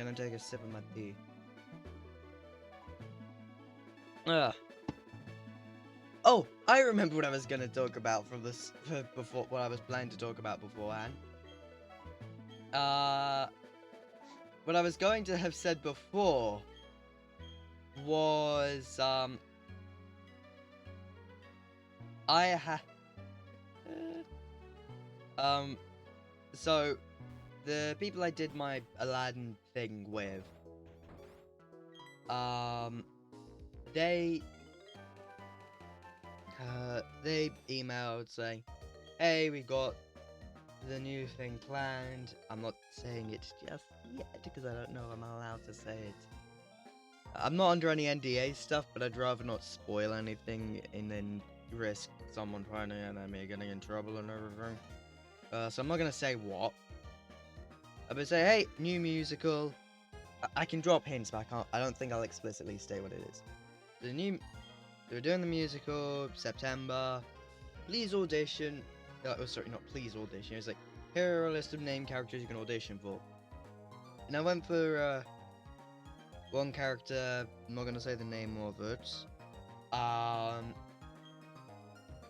Gonna take a sip of my tea. Ugh. Oh, I remember what I was gonna talk about from this before. What I was planning to talk about beforehand. What I was going to have said before was I had so the people I did my Aladdin thing with, they emailed saying, hey, we got the new thing planned. I'm not saying it just yet because I don't know if I'm allowed to say it. I'm not under any NDA stuff, but I'd rather not spoil anything and then risk someone finding it and me getting in trouble and everything. So I'm not gonna say what. I'm gonna say, hey, new musical. I can drop hints, but I don't think I'll explicitly state what it is. They're doing the musical September. Please audition. Oh, sorry, not please audition. It's like, here are a list of name characters you can audition for. And I went for one character. I'm not gonna say the name of it.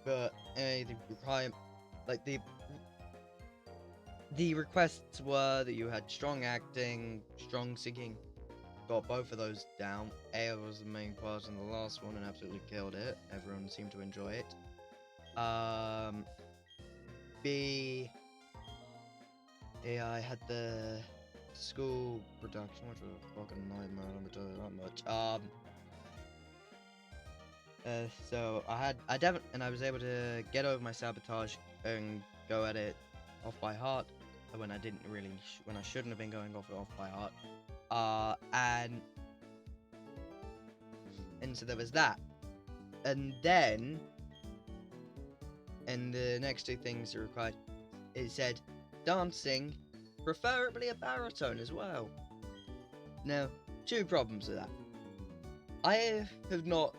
But the requests were that you had strong acting, strong singing. Got both of those down. A was the main part in the last one and absolutely killed it. Everyone seemed to enjoy it. B, yeah, I had the school production, which was a fucking nightmare. Let me tell you that much. So I was able to get over my sabotage and go at it off by heart when I didn't really, when I shouldn't have been going off by heart. And so there was that, and then, and the next two things are required. It said dancing, preferably a baritone as well. Now, two problems with that. I have not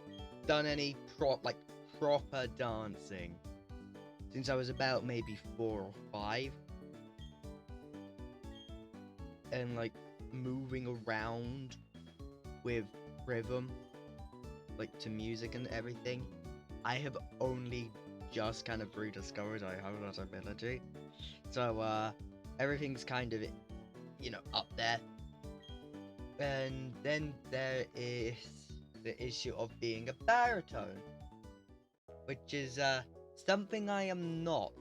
done any proper dancing since I was about maybe 4 or 5, and like moving around with rhythm, like to music and everything. I have only just kind of rediscovered I have that ability, so everything's kind of, up there. And then there is the issue of being a baritone, which is something I am not,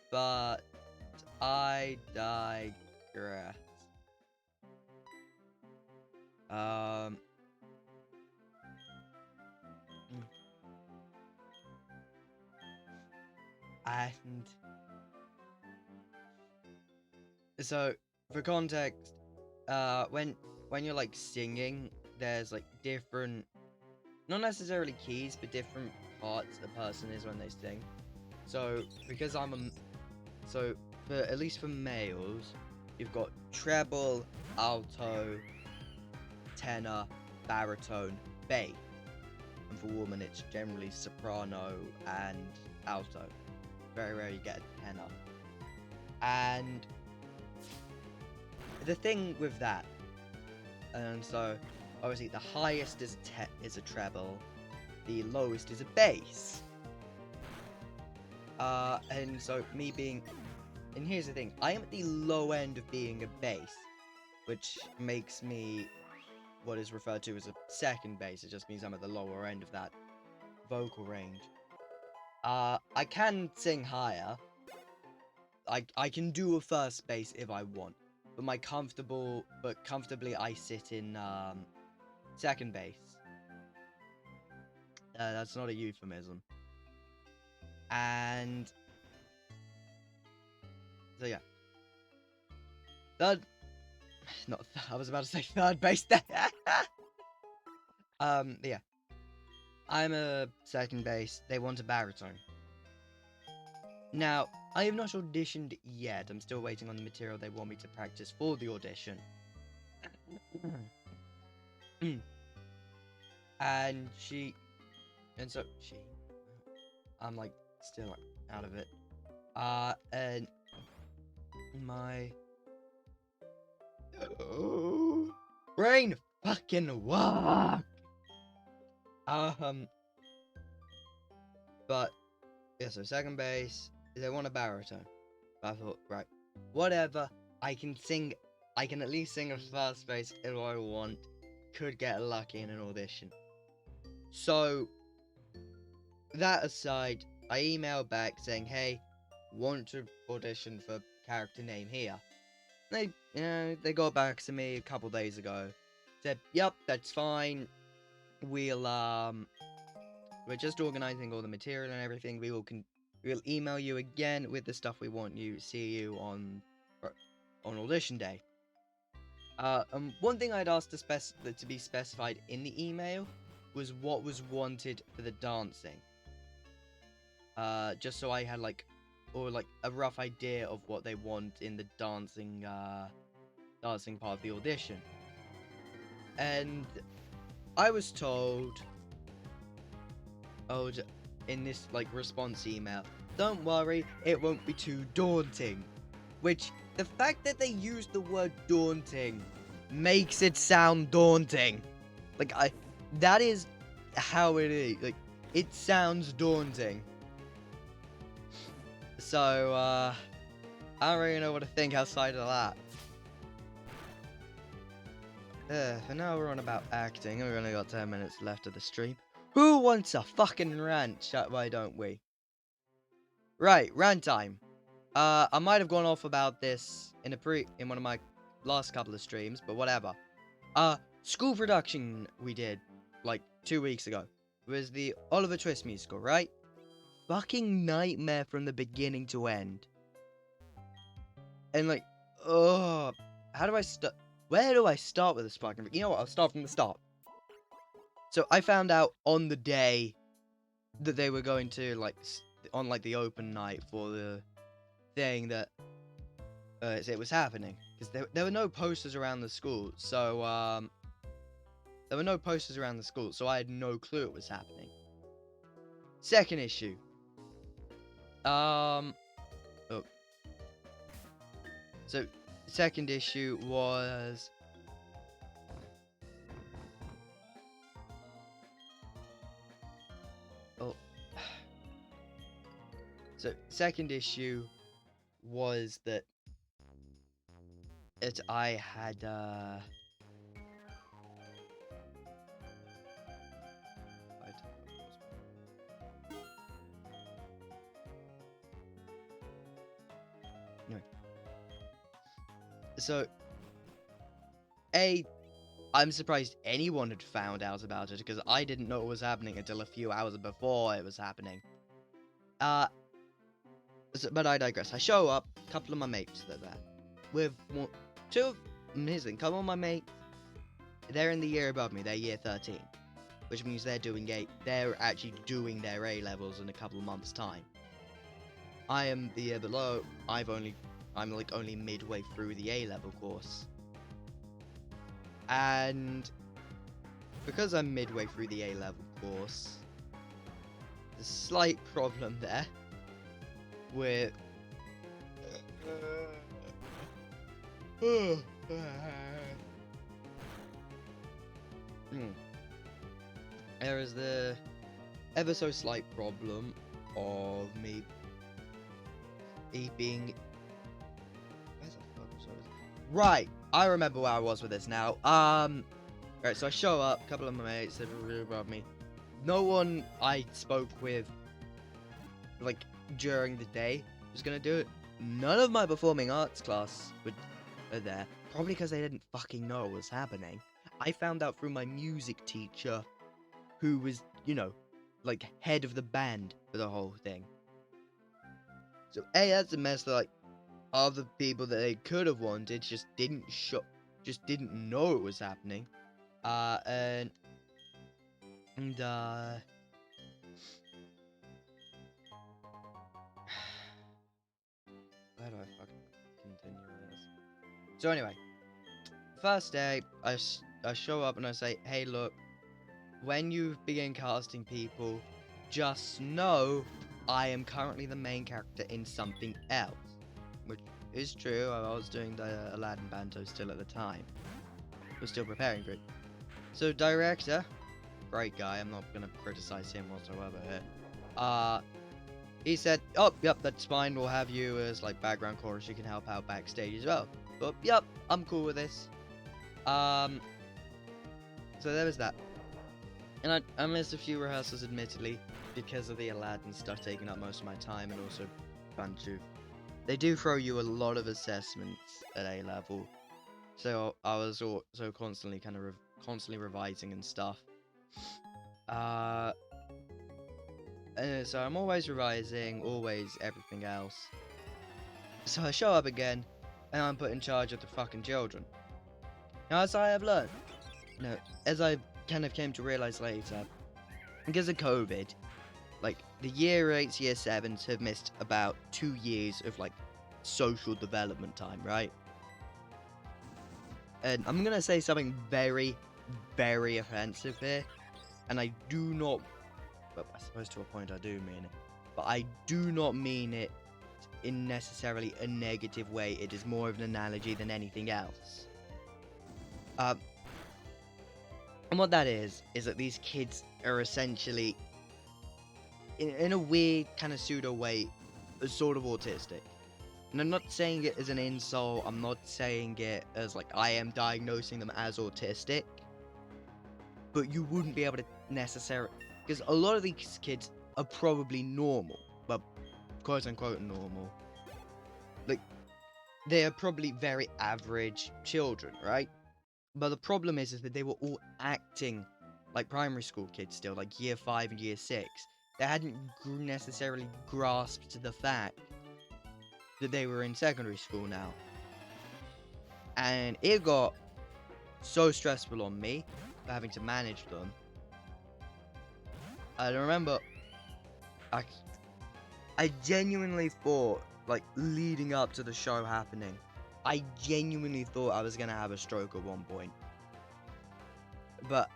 but I digress. And so for context, when you're like singing, there's like different, not necessarily keys, but different parts a person is when they sing. So because so for at least for males, you've got treble, alto, tenor, baritone, bass. And for women, it's generally soprano and alto. Very rare you get a tenor. And the thing with that, and so obviously the highest is a treble, the lowest is a bass. And so me being, and here's the thing, I am at the low end of being a bass, which makes me what is referred to as a second bass. It just means I'm at the lower end of that vocal range. I can sing higher. I can do a first bass if I want, but comfortably I sit in second bass. That's not a euphemism. And so yeah, I was about to say third base. Yeah, I'm a second base. They want a baritone. Now, I have not auditioned yet. I'm still waiting on the material they want me to practice for the audition. And I'm like still out of it. And my Brain fucking work. But yeah, so second base, they want a baritone. But I thought, right, whatever. I can at least sing a first base if I want. Could get lucky in an audition. So that aside, I emailed back saying, hey, want to audition for character name here. They got back to me a couple days ago. Said, yep, that's fine. We're just organizing all the material and everything. We'll email you again with the stuff we want you see you on audition day. One thing I'd asked to be specified in the email was what was wanted for the dancing. Just so I had a rough idea of what they want in the dancing part of the audition. And I was told, in this response email, don't worry, it won't be too daunting. Which, the fact that they used the word daunting makes it sound daunting. That is how it is. It sounds daunting. So, I don't really know what to think outside of that. For now we're on about acting, and we've only got 10 minutes left of the stream. Who wants a fucking rant? Why don't we? Right, rant time. I might have gone off about this in one of my last couple of streams, but whatever. School production we did, 2 weeks ago. It was the Oliver Twist musical, right? Fucking nightmare from the beginning to end. And how do I start? Where do I start with this fucking? You know what? I'll start from the start. So I found out on the day that they were going to on the open night for the thing that it was happening, because there were no posters around the school. So there were no posters around the school, so I had no clue it was happening. Second issue. So second issue was so second issue was that I had so I'm surprised anyone had found out about it, because I didn't know it was happening until a few hours before it was happening. But I digress. I show up, a couple of my mates are there. With two amazing, couple of my mates, they're in the year above me, they're year 13. Which means they're actually doing their A-levels in a couple of months' time. I am the year below, I'm only midway through the A-level course. And because I'm midway through the A-level course, there's a slight problem there with there is the ever so slight problem of me being right. I remember where I was with this now. Right, so I show up, a couple of my mates that were really above me. No one I spoke with, during the day was gonna do it. None of my performing arts class were there, probably because they didn't fucking know what was happening. I found out through my music teacher, who was, head of the band for the whole thing. So, that's a mess that, other people that they could have wanted just didn't know it was happening. Where do I fucking continue with this? So anyway, first day, I show up and I say, hey, look, when you begin casting people, just know I am currently the main character in something else. Which it's true. I was doing the Aladdin Banto still at the time. I was still preparing for it. So director, great guy. I'm not gonna criticize him whatsoever here. He said, "Oh, yep, that's fine. We'll have you as like background chorus. You can help out backstage as well." But yep, I'm cool with this. So there was that. And I missed a few rehearsals, admittedly, because of the Aladdin stuff taking up most of my time, and also a bunch of... They do throw you a lot of assessments at A level, so I was also constantly kind of constantly revising and stuff. So I'm always revising, always everything else. So I show up again, and I'm put in charge of the fucking children. Now, as I have learned, as I kind of came to realize later, because of COVID, like, the year 8s, year 7s have missed about 2 years of, like, social development time, right? And I'm gonna say something very, very offensive here, and I do not, well, I suppose to a point I do mean it, but I do not mean it in necessarily a negative way. It is more of an analogy than anything else. And what that is that these kids are essentially, in a weird kind of pseudo way, sort of autistic. And I'm not saying it as an insult, I'm not saying it as like I am diagnosing them as autistic, but you wouldn't be able to necessarily, because a lot of these kids are probably normal, but quote unquote normal. Like, they are probably very average children, right? But the problem is that they were all acting like primary school kids still, like year 5 and year 6. They hadn't necessarily grasped the fact that they were in secondary school now. And it got so stressful on me for having to manage them. I remember, I genuinely thought, like, leading up to the show happening, I genuinely thought I was going to have a stroke at one point. But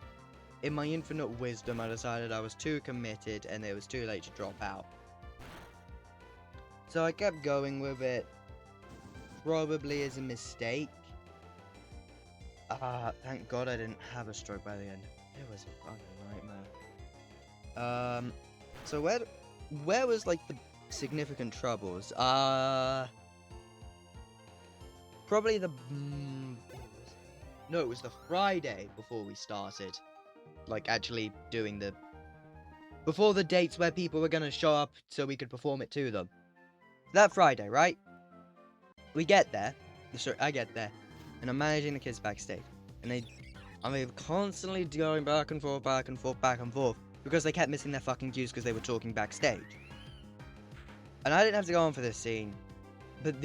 in my infinite wisdom, I decided I was too committed and it was too late to drop out. So I kept going with it, probably as a mistake. Thank God I didn't have a stroke by the end. It was a fucking nightmare. So where was, like, the significant troubles? Probably the... No, it was the Friday before we started. Like, actually doing the... Before the dates where people were gonna show up so we could perform it to them. That Friday, right? We get there. I get there. And I'm managing the kids backstage. And I'm constantly going back and forth, back and forth, back and forth. Because they kept missing their fucking cues because they were talking backstage. And I didn't have to go on for this scene. But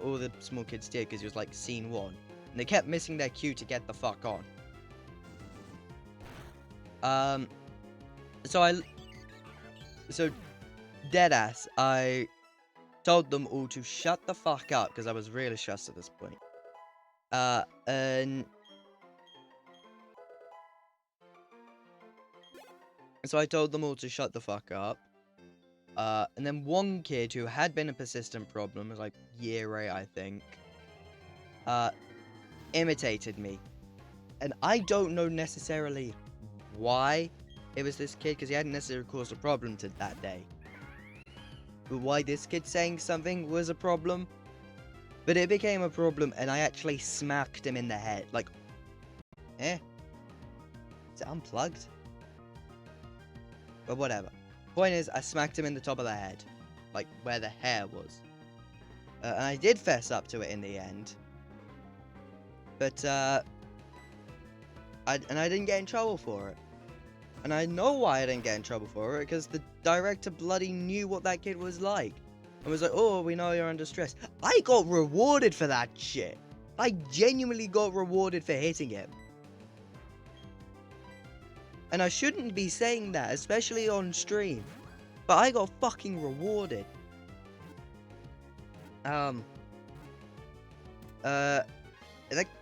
all the small kids did, because it was like scene 1. And they kept missing their cue to get the fuck on. So deadass, I told them all to shut the fuck up, because I was really stressed at this point. And so I told them all to shut the fuck up. And then one kid who had been a persistent problem, was like year 8, I think, imitated me. And I don't know necessarily why it was this kid, because he hadn't necessarily caused a problem to that day. But why this kid saying something was a problem. But it became a problem, and I actually smacked him in the head. Like, is it unplugged? But whatever. Point is, I smacked him in the top of the head. Like, where the hair was. And I did fess up to it in the end. But, I didn't get in trouble for it. And I know why I didn't get in trouble for it, because the director bloody knew what that kid was like. And was like, oh, we know you're under stress. I got rewarded for that shit. I genuinely got rewarded for hitting him. And I shouldn't be saying that, especially on stream. But I got fucking rewarded. That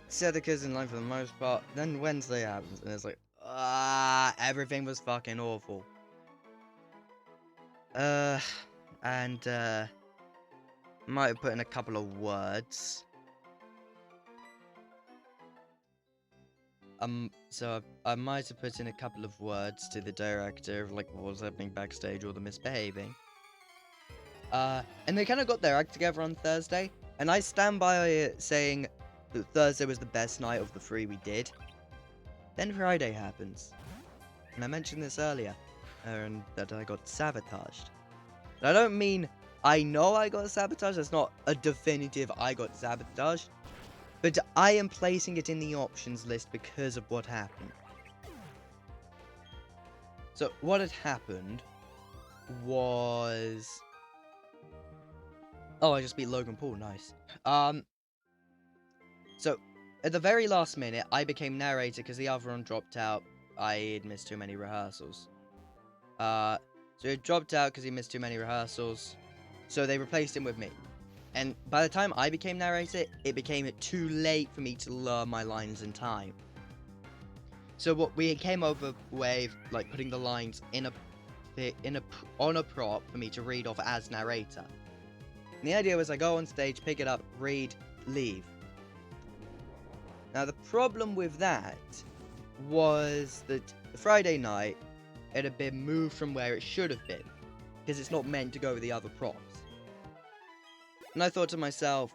set the kids in line for the most part. Then Wednesday happens, and it's like, everything was fucking awful. Might have put in a couple of words. So I might have put in a couple of words to the director of, like, what was happening backstage or the misbehaving. And they kind of got their act together on Thursday, and I stand by it saying that Thursday was the best night of the 3 we did. Then Friday happens, and I mentioned this earlier, and that I got sabotaged. And I don't mean I know I got sabotaged, that's not a definitive I got sabotaged, but I am placing it in the options list because of what happened. So what had happened was... Oh, I just beat Logan Paul, nice. So, at the very last minute, I became narrator because the other one dropped out. I had missed too many rehearsals. So he dropped out because he missed too many rehearsals. So they replaced him with me. And by the time I became narrator, it became too late for me to learn my lines in time. So what we came over with, like, putting the lines on a prop for me to read off as narrator. And the idea was I go on stage, pick it up, read, leave. Now the problem with that was that the Friday night, it had been moved from where it should have been, because it's not meant to go with the other props. And I thought to myself,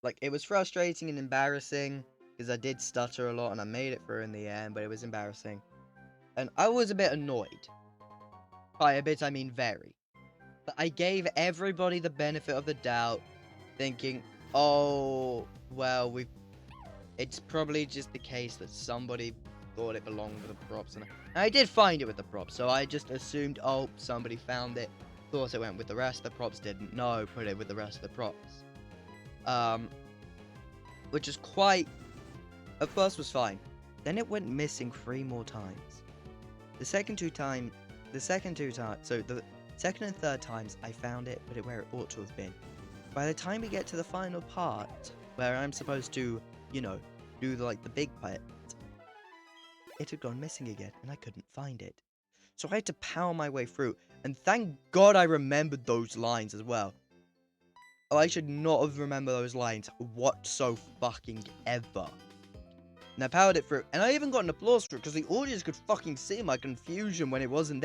like, it was frustrating and embarrassing, because I did stutter a lot and I made it through in the end, but it was embarrassing. And I was a bit annoyed. By a bit, I mean very. But I gave everybody the benefit of the doubt, thinking, oh, well, it's probably just the case that somebody thought it belonged with the props. And I did find it with the props, so I just assumed, oh, somebody found it, thought it went with the rest of the props, didn't know, put it with the rest of the props. Which is quite... At first was fine. Then it went missing 3 more times. The second and third times, I found it, but where it ought to have been. By the time we get to the final part, where I'm supposed to, you know, do the big part, it had gone missing again, and I couldn't find it. So I had to power my way through, and thank God I remembered those lines as well. Oh, I should not have remembered those lines whatso-fucking-ever. And I powered it through, and I even got an applause for it, because the audience could fucking see my confusion when it wasn't there.